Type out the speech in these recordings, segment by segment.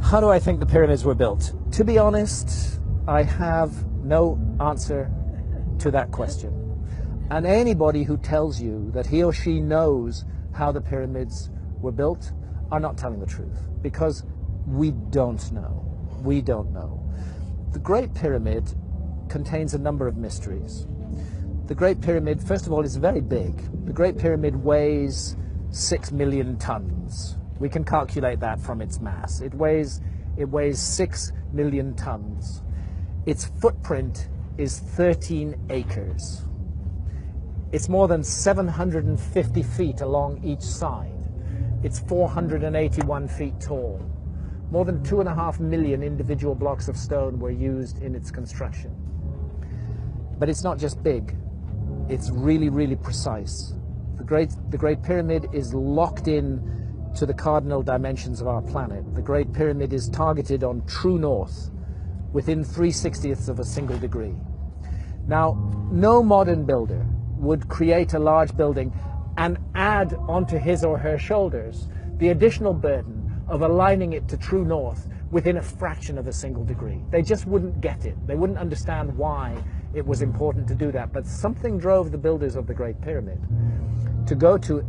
How do I think the pyramids were built? To be honest, I have no answer to that question. And anybody who tells you that he or she knows how the pyramids were built are not telling the truth, because we don't know. We don't know. The Great Pyramid contains a number of mysteries. The Great Pyramid, first of all, is very big. The Great Pyramid weighs 6 million tons. We can calculate that from its mass. It weighs 6 million tons. Its footprint is 13 acres. It's more than 750 feet along each side. It's 481 feet tall. More than 2.5 million individual blocks of stone were used in its construction. But it's not just big, it's really, really precise. The Great Pyramid is locked in to the cardinal dimensions of our planet. The Great Pyramid is targeted on true north within 3/60ths of a single degree. Now, no modern builder would create a large building and add onto his or her shoulders the additional burden of aligning it to true north within a fraction of a single degree. They just wouldn't get it. They wouldn't understand why it was important to do that. But something drove the builders of the Great Pyramid to go to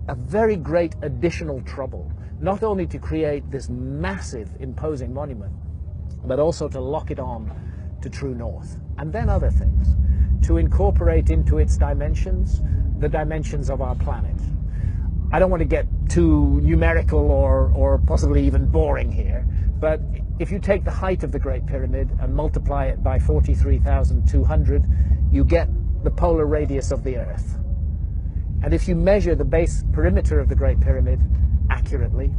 a very great additional trouble, not only to create this massive, imposing monument, but also to lock it on to true north. And then other things, to incorporate into its dimensions the dimensions of our planet. I don't want to get too numerical or possibly even boring here, but if you take the height of the Great Pyramid and multiply it by 43,200, you get the polar radius of the Earth. And if you measure the base perimeter of the Great Pyramid accurately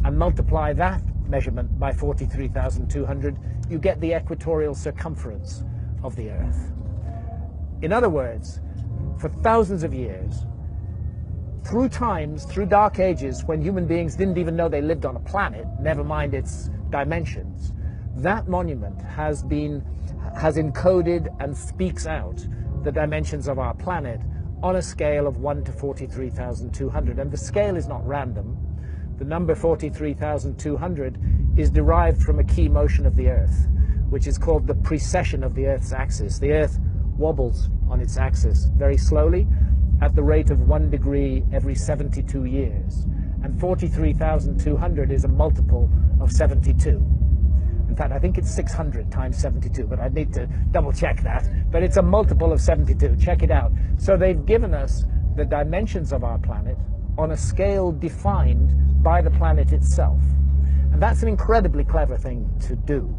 and multiply that measurement by 43,200, you get the equatorial circumference of the Earth. In other words, for thousands of years, through times, through dark ages, when human beings didn't even know they lived on a planet, never mind its dimensions, that monument has encoded and speaks out the dimensions of our planet on a scale of 1 to 43,200. And the scale is not random. The number 43,200 is derived from a key motion of the Earth, which is called the precession of the Earth's axis. The Earth wobbles on its axis very slowly at the rate of 1 degree every 72 years. And 43,200 is a multiple of 72. In fact, I think it's 600 times 72, but I need to double check that. But it's a multiple of 72. Check it out. So they've given us the dimensions of our planet on a scale defined by the planet itself. And that's an incredibly clever thing to do.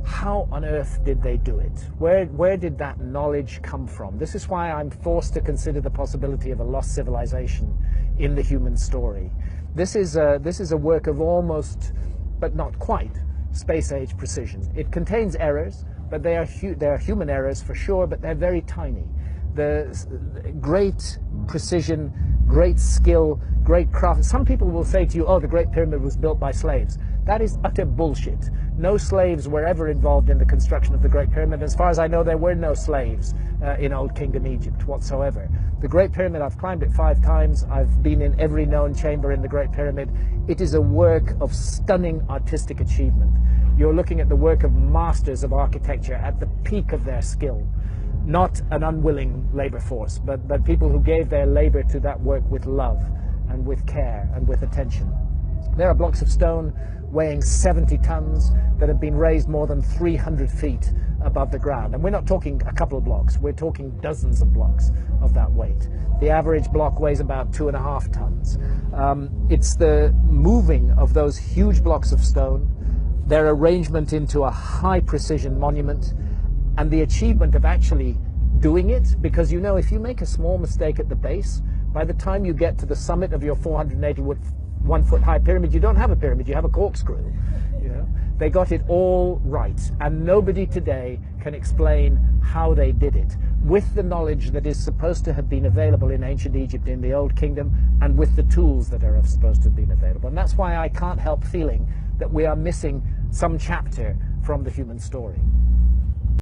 How on earth did they do it? Where did that knowledge come from? This is why I'm forced to consider the possibility of a lost civilization in the human story. This is a work of almost, but not quite, space-age precision. It contains errors, but they are human errors for sure, but they're very tiny. The great precision, great skill, great craft. Some people will say to you, oh, the Great Pyramid was built by slaves. That is utter bullshit. No slaves were ever involved in the construction of the Great Pyramid. As far as I know, there were no slaves in Old Kingdom Egypt whatsoever. The Great Pyramid, I've climbed it 5 times. I've been in every known chamber in the Great Pyramid. It is a work of stunning artistic achievement. You're looking at the work of masters of architecture at the peak of their skill. Not an unwilling labor force, but people who gave their labor to that work with love and with care and with attention. There are blocks of stone weighing 70 tons that have been raised more than 300 feet above the ground. And we're not talking a couple of blocks, we're talking dozens of blocks of that weight. The average block weighs about 2.5 tons. It's the moving of those huge blocks of stone, their arrangement into a high precision monument, and the achievement of actually doing it, because you know, if you make a small mistake at the base, by the time you get to the summit of your 481-foot high pyramid, you don't have a pyramid, you have a corkscrew. You know? They got it all right, and nobody today can explain how they did it, with the knowledge that is supposed to have been available in ancient Egypt, in the Old Kingdom, and with the tools that are supposed to have been available. And that's why I can't help feeling that we are missing some chapter from the human story.